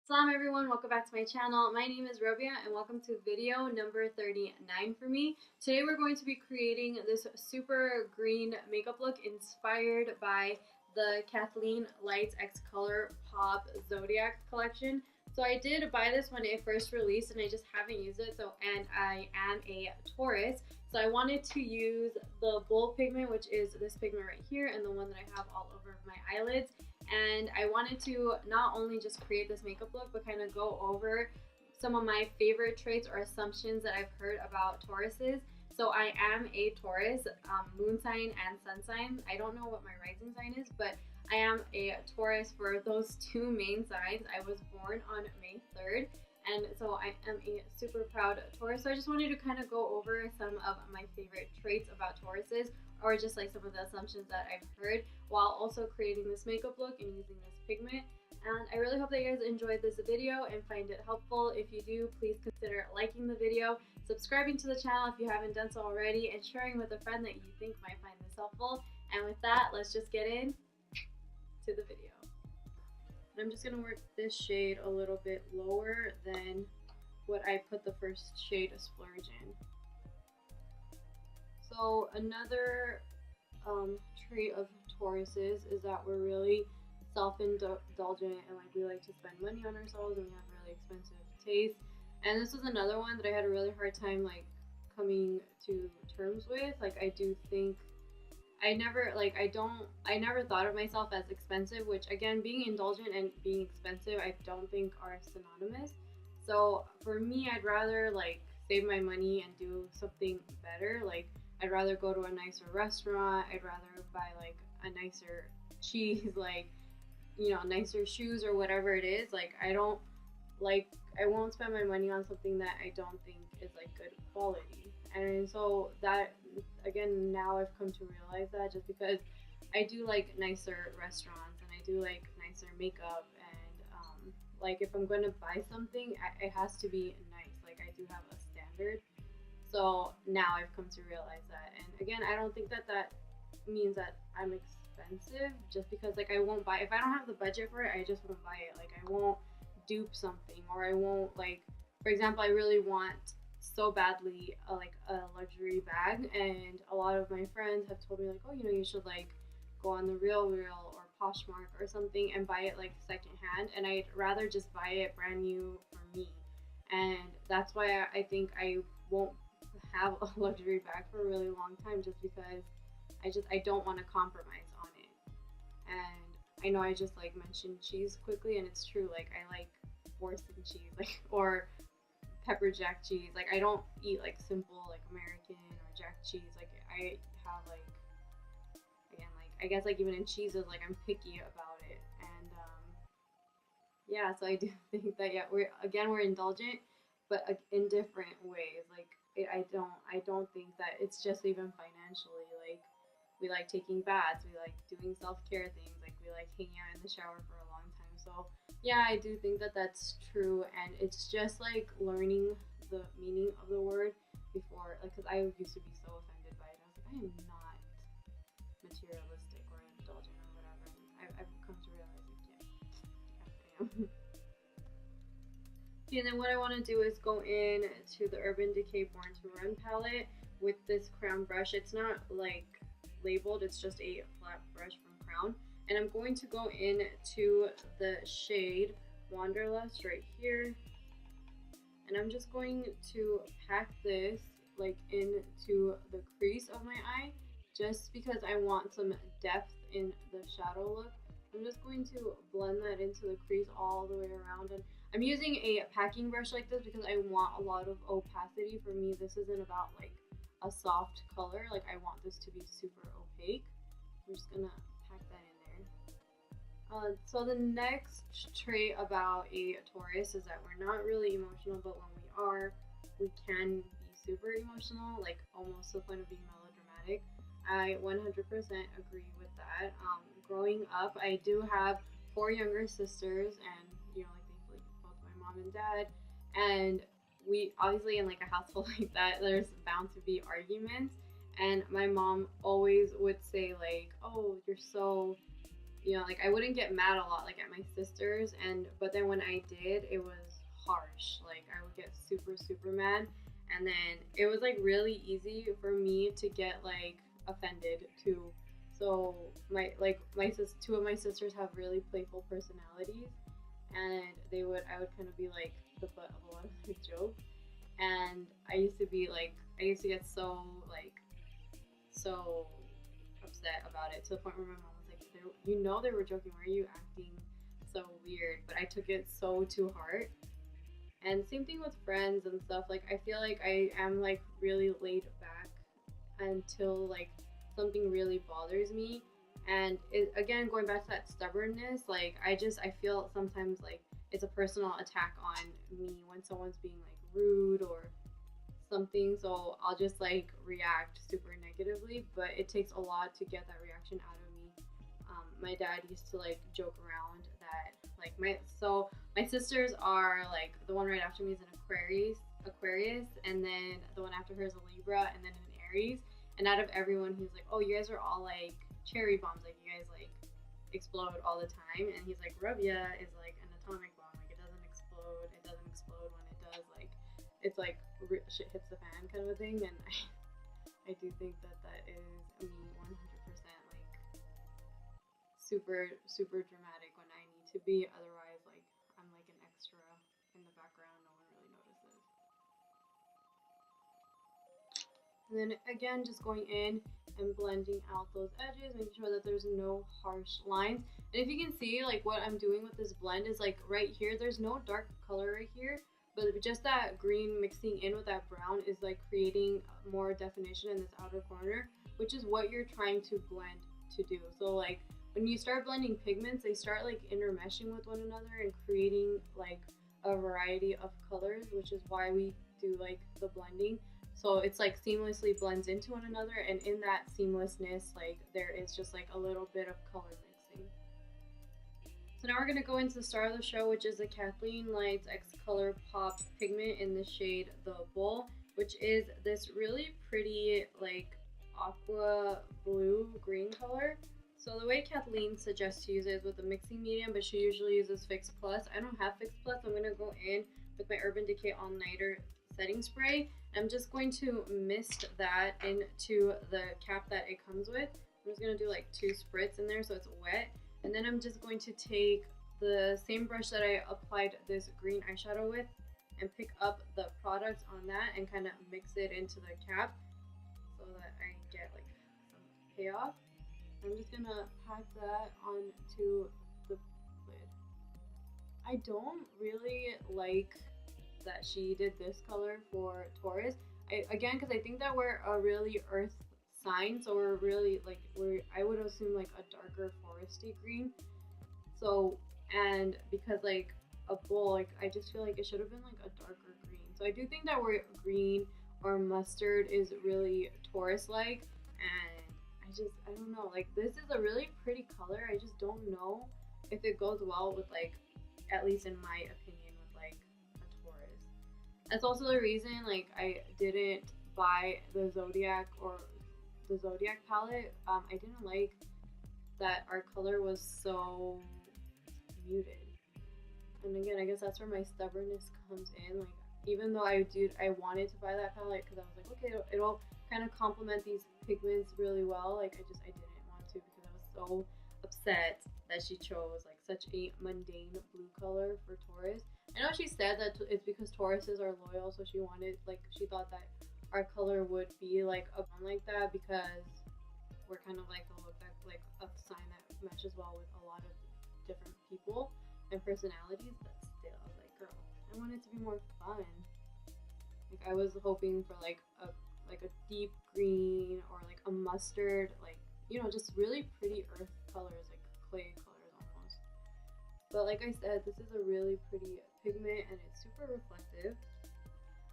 Salam everyone, welcome back to my channel. My name is Rabia and welcome to video number 39 for me. Today we're going to be creating this super green makeup look inspired by the Kathleen Lights X Colourpop Zodiac collection. So I did buy this when it first released and I just haven't used it. And I am a Taurus, so I wanted to use the bold pigment, which is this pigment right here, and the one that I have all over my eyelids. And I wanted to not only just create this makeup look, but kind of go over some of my favorite traits or assumptions that I've heard about Tauruses. So I am a Taurus, moon sign and sun sign. I don't know what my rising sign is, but I am a Taurus for those two main signs. I was born on May 3rd, and so I am a super proud Taurus. So I just wanted to kind of go over some of my favorite traits about Tauruses, or just like some of the assumptions that I've heard while also creating this makeup look and using this pigment. And I really hope that you guys enjoyed this video and find it helpful. If you do, please consider liking the video, subscribing to the channel if you haven't done so already, and sharing with a friend that you think might find this helpful. And with that, let's just get in to the video. I'm just gonna work this shade a little bit lower than what I put the first shade of splurge in. So another trait of Tauruses is that we're really self-indulgent and like we like to spend money on ourselves and we have really expensive tastes. And this was another one that I had a really hard time like coming to terms with. Like I do think I never thought of myself as expensive, which again, being indulgent and being expensive I don't think are synonymous. So for me, I'd rather like save my money and do something better. Like I'd rather go to a nicer restaurant, I'd rather buy like a nicer cheese, like, you know, nicer shoes or whatever it is. Like I won't spend my money on something that I don't think is like good quality. And so that, again, now I've come to realize that just because I do like nicer restaurants and I do like nicer makeup, and like if I'm going to buy something, it has to be nice. Like I do have a standard. So now I've come to realize that. And again, I don't think that that means that I'm expensive, just because like I won't buy, if I don't have the budget for it, I just won't buy it. Like I won't dupe something, or I won't, like, for example, I really want so badly like a luxury bag, and a lot of my friends have told me like, oh, you know, you should like go on the Real or Poshmark or something and buy it like secondhand, and I'd rather just buy it brand new for me. And that's why I think I won't have a luxury bag for a really long time, just because I don't want to compromise on it. And I know I just like mentioned cheese quickly, and it's true. Like I like Worcester cheese, like, or pepper jack cheese. Like I don't eat like simple like American or jack cheese. Like I have like, again, like I guess like even in cheeses, like I'm picky about it. And yeah, so I do think that, yeah, we're indulgent, but in different ways. Like I don't think that it's just even financially. Like we like taking baths, we like doing self-care things, like we like hanging out in the shower for a long time. So yeah, I do think that that's true, and it's just like learning the meaning of the word before, like, because I used to be so offended by it. I was like, I am not materialistic or indulgent or whatever. And I've come to realize, like, yeah, I am. Okay, and then what I want to do is go in to the Urban Decay Born to Run palette with this Crown brush. It's not like labeled, it's just a flat brush from Crown. And I'm going to go in to the shade Wanderlust right here. And I'm just going to pack this like into the crease of my eye, just because I want some depth in the shadow look. I'm just going to blend that into the crease all the way around. And I'm using a packing brush like this because I want a lot of opacity. For me, this isn't about like a soft color. Like I want this to be super opaque. I'm just gonna pack that in there. So the next trait about a Taurus is that we're not really emotional, but when we are, we can be super emotional, like almost to the point of being melodramatic. I 100% agree with that. Growing up, I do have 4 younger sisters, and you know, like thankfully both my mom and dad, and we obviously, in like a household like that, there's bound to be arguments. And my mom always would say like, oh, you're so, you know, like I wouldn't get mad a lot like at my sisters, but then when I did, it was harsh. Like I would get super mad, and then it was like really easy for me to get like offended too. So two of my sisters have really playful personalities, and I would kind of be like the butt of a lot of their jokes, and I used to get so upset about it, to the point where my mom was like, you know they were joking, why are you acting so weird? But I took it so to heart. And same thing with friends and stuff. Like I feel like I am like really laid back until like something really bothers me. And again, going back to that stubbornness, like I feel sometimes like it's a personal attack on me when someone's being like rude or something, so I'll just like react super negatively, but it takes a lot to get that reaction out of me. My dad used to like joke around that like my sisters are like, the one right after me is an Aquarius, and then the one after her is a Libra, and then an Aries. And out of everyone, he's like, oh, you guys are all like cherry bombs, like you guys like explode all the time. And he's like, Rabia is like an atomic bomb, like it doesn't explode when it does, like it's like shit hits the fan kind of a thing. And I do think that is me 100%, like super dramatic when I need to be. Otherwise, like I'm like an extra in the background, no one really notices. And then again, just going in and blending out those edges, making sure that there's no harsh lines. And if you can see, like what I'm doing with this blend is like right here, there's no dark color right here, but just that green mixing in with that brown is like creating more definition in this outer corner, which is what you're trying to blend to do. So like when you start blending pigments, they start like intermeshing with one another and creating like a variety of colors, which is why we do like the blending. So it's like seamlessly blends into one another, and in that seamlessness, like there is just like a little bit of color mixing. So now we're going to go into the star of the show, which is the Kathleen Lights X Colourpop Pigment in the shade The Bull, which is this really pretty like aqua blue green color. So the way Kathleen suggests to use it is with a mixing medium, but she usually uses Fix Plus. I don't have Fix Plus, so I'm going to go in with my Urban Decay All Nighter setting spray. I'm just going to mist that into the cap that it comes with. I'm just going to do like 2 spritz in there so it's wet. And then I'm just going to take the same brush that I applied this green eyeshadow with and pick up the product on that and kind of mix it into the cap so that I get like some payoff. I'm just going to pack that onto the lid. I don't really like that she did this color for Taurus. Again, because I think that we're a really earth sign, so we're really like I would assume like a darker foresty green. So, and because like a bull, like I just feel like it should have been like a darker green. So I do think that we're green or mustard is really Taurus like, and I don't know, like this is a really pretty color. I just don't know if it goes well with like, at least in my opinion, with like a Taurus. That's also the reason like I didn't buy the Zodiac palette. I didn't like that our color was so muted. And again, I guess that's where my stubbornness comes in. Like even though I wanted to buy that palette because I was like, okay, it'll kind of complement these pigments really well. Like I didn't want to because I was so upset that she chose like such a mundane blue color for Taurus. I know she said that it's because Tauruses are loyal, so she thought that our color would be like like that because we're kind of like like a sign that matches well with a lot of different people and personalities. But still, I was like, girl, I want it to be more fun. Like I was hoping for like a deep green or like a mustard, like, you know, just really pretty earth colors, like clay colors almost. But like I said, this is a really pretty pigment and it's super reflective.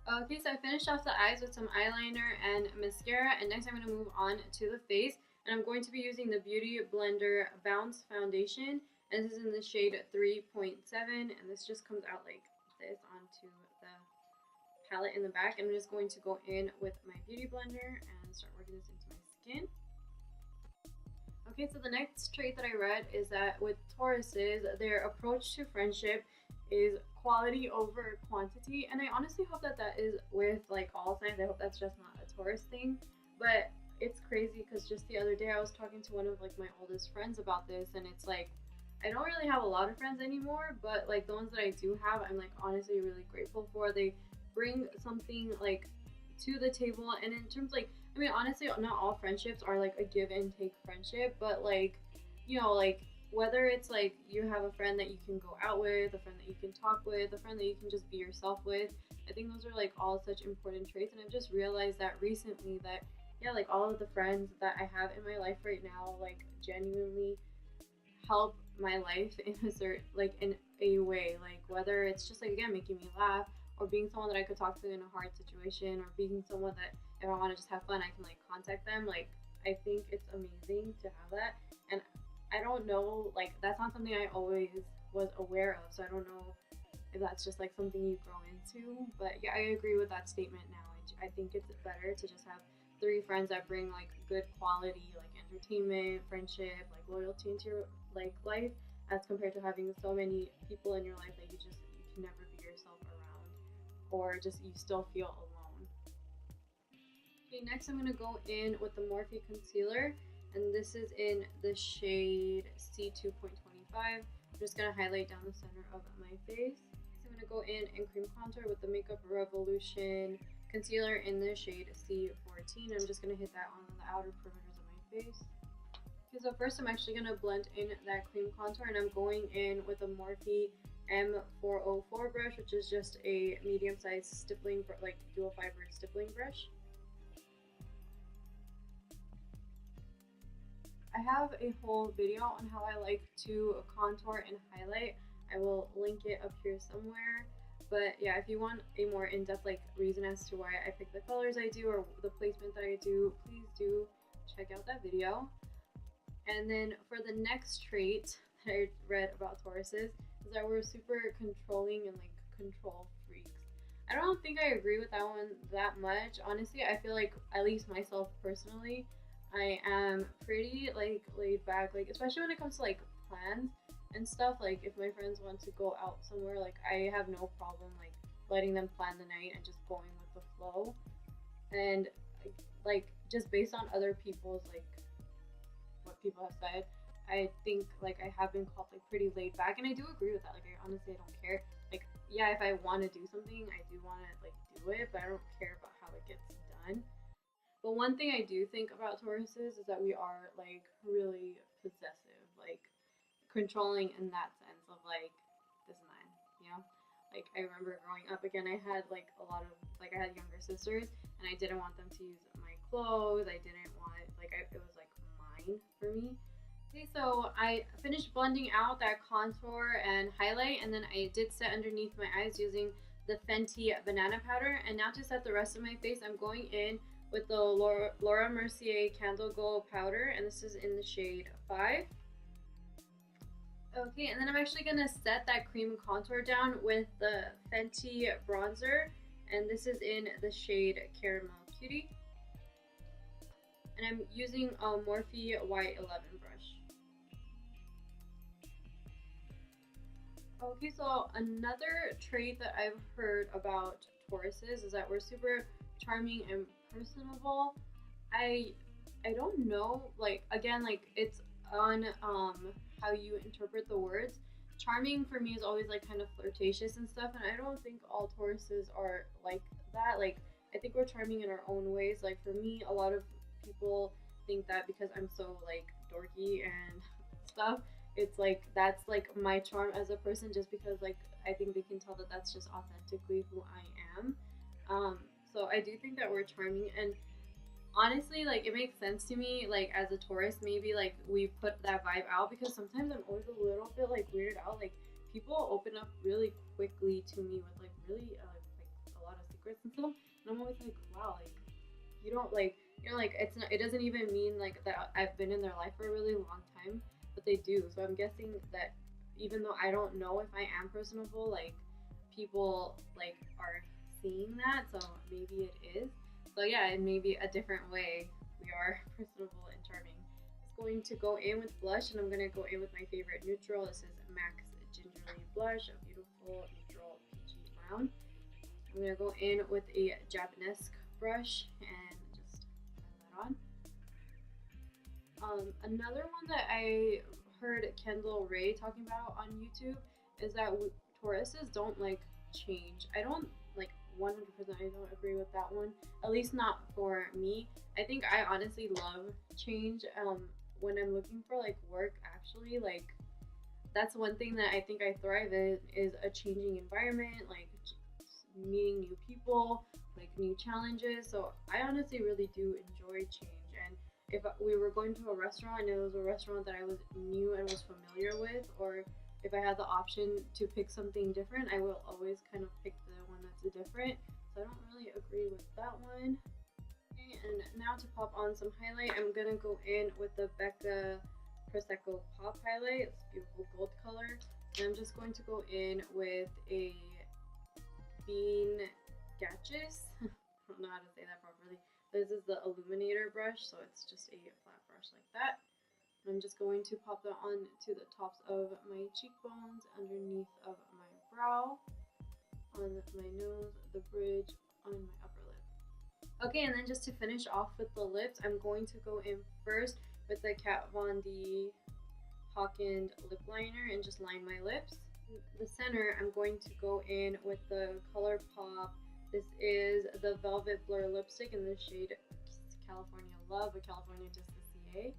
Okay, so I finished off the eyes with some eyeliner and mascara, and next I'm going to move on to the face, and I'm going to be using the Beauty Blender Bounce Foundation, and this is in the shade 3.7, and this just comes out like this onto the palette in the back. I'm just going to go in with my Beauty Blender and start working this into my skin. Okay, so the next trait that I read is that with Tauruses, their approach to friendship is quality over quantity. And I honestly hope that that is with like all signs. I hope that's just not a Taurus thing. But it's crazy because just the other day I was talking to one of like my oldest friends about this, and it's like I don't really have a lot of friends anymore, but like the ones that I do have, I'm like honestly really grateful for. They bring something like to the table, and in terms like I mean honestly not all friendships are like a give and take friendship, but like you know like whether it's like you have a friend that you can go out with, a friend that you can talk with, a friend that you can just be yourself with, I think those are like all such important traits. And I've just realized that recently that yeah, like all of the friends that I have in my life right now like genuinely help my life in a certain like in a way, like whether it's just like again making me laugh, or being someone that I could talk to in a hard situation, or being someone that if I want to just have fun I can like contact them. Like I think it's amazing to have that. And I don't know, like that's not something I always was aware of, so I don't know if that's just like something you grow into. But yeah, I agree with that statement now. I think it's better to just have three friends that bring like good quality, like entertainment, friendship, like loyalty into your like life, as compared to having so many people in your life that you can never be yourself around, or just you still feel alone. Okay, next I'm gonna go in with the Morphe concealer, and this is in the shade C2.25. I'm just gonna highlight down the center of my face. So I'm gonna go in and cream contour with the Makeup Revolution concealer in the shade C14. I'm just gonna hit that on the outer perimeters of my face. Okay, so first I'm actually gonna blend in that cream contour, and I'm going in with a Morphe M404 brush, which is just a medium-sized stippling, like dual fiber stippling brush. I have a whole video on how I like to contour and highlight. I will link it up here somewhere. But yeah, if you want a more in-depth like reason as to why I pick the colors I do or the placement that I do, please do check out that video. And then for the next trait that I read about Tauruses is that we're super controlling and like control freaks. I don't think I agree with that one that much. Honestly, I feel like, at least myself personally, I am pretty like laid back, like especially when it comes to like plans and stuff. Like if my friends want to go out somewhere, like I have no problem like letting them plan the night and just going with the flow. And like just based on other people's like what people have said, I think like I have been called like pretty laid back, and I do agree with that. Like I honestly don't care. Like yeah, if I want to do something, I do want to like do it, but I don't care about how it gets done. But one thing I do think about Tauruses is that we are like really possessive, like controlling in that sense of like this is mine, you know? Like I remember growing up again, I had like a lot of like I had younger sisters, and I didn't want them to use my clothes. I didn't want it was like mine for me. Okay, so I finished blending out that contour and highlight, and then I did set underneath my eyes using the Fenty banana powder. And now to set the rest of my face, I'm going in with the Laura Mercier Candle Glow powder, and this is in the shade 5. Okay, and then I'm actually going to set that cream contour down with the Fenty bronzer, and this is in the shade Caramel Cutie. And I'm using a Morphe Y11 brush. Okay, so another trait that I've heard about Tauruses is that we're super charming and personable. I don't know, like again, like it's on how you interpret the words. Charming for me is always like kind of flirtatious and stuff, and I don't think all Tauruses are like that. Like I think we're charming in our own ways. Like for me, a lot of people think that because I'm so like dorky and stuff, it's like that's like my charm as a person, just because like I think they can tell that that's just authentically who I am. So I do think that we're charming, and honestly, like it makes sense to me. Like as a Taurus, maybe like we put that vibe out because sometimes I'm always a little bit like weirded out. Like people open up really quickly to me with like really like a lot of secrets and stuff, and I'm always like, wow, like you don't like you're like it's not. It doesn't even mean like that I've been in their life for a really long time, but they do. So I'm guessing that even though I don't know if I am personable, like people like are seeing that, so maybe it is. So yeah, in maybe a different way, we are personable and charming. going to go in with blush, and I'm going to go in with my favorite neutral. This is MAC's Gingerly Blush, a beautiful neutral peachy brown. I'm going to go in with a Japanese brush and just put that on. Another one that I heard Kendall Ray talking about on YouTube is that Tauruses don't like change. I don't like 100%, I don't agree with that one, at least not for me. I think I honestly love change. When I'm looking for like work, actually, like that's one thing that I think I thrive in, is a changing environment, like meeting new people, like new challenges. So I honestly really do enjoy change. And if we were going to a restaurant and it was a restaurant that I was new and was familiar with, or if I had the option to pick something different, I will always kind of pick the one that's different. So I don't really agree with that one. Okay, and now to pop on some highlight, I'm gonna go in with the Becca Prosecco Pop Highlight. It's beautiful gold color. And I'm just going to go in with a Bean Gatchis. I don't know how to say that properly. This is the illuminator brush, so it's just a flat brush like that. I'm just going to pop that on to the tops of my cheekbones, underneath of my brow, on my nose, the bridge, on my upper lip. Okay, and then just to finish off with the lips, I'm going to go in first with the Kat Von D Hawkins lip liner and just line my lips. In the center, I'm going to go in with the Colourpop. This is the Velvet Blur lipstick in the shade California Love, but California just the CA.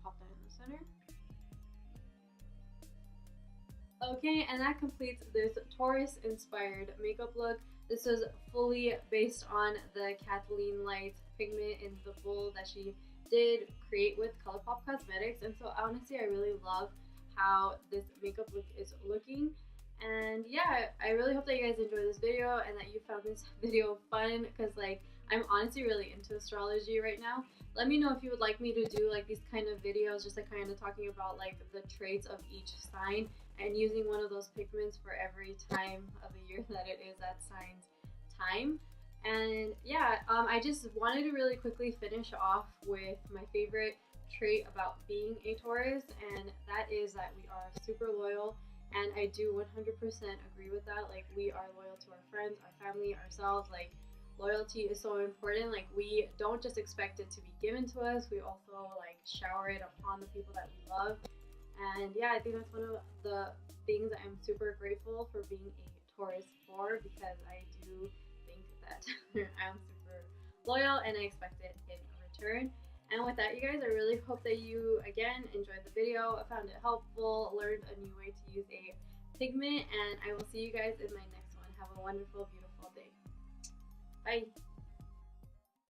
Pop that in the center. Okay, and that completes this Taurus inspired makeup look. This was fully based on the Kathleen Lights pigment in the bowl that she did create with Colourpop Cosmetics. And so honestly, I really love how this makeup look is looking. And yeah, I really hope that you guys enjoyed this video and that you found this video fun, because like I'm honestly really into astrology right now. Let me know if you would like me to do like these kind of videos, just like kind of talking about like the traits of each sign and using one of those pigments for every time of the year that it is that sign's time. And yeah, I just wanted to really quickly finish off with my favorite trait about being a Taurus, and that is that we are super loyal. And I do 100% agree with that. Like, we are loyal to our friends, our family, ourselves. Like, loyalty is so important. Like, we don't just expect it to be given to us, we also like shower it upon the people that we love. And yeah, I think that's one of the things that I'm super grateful for being a Taurus for, because I do think that I'm super loyal and I expect it in return. And with that, you guys, I really hope that you, again, enjoyed the video, found it helpful, learned a new way to use a pigment, and I will see you guys in my next one. Have a wonderful, beautiful day. Bye!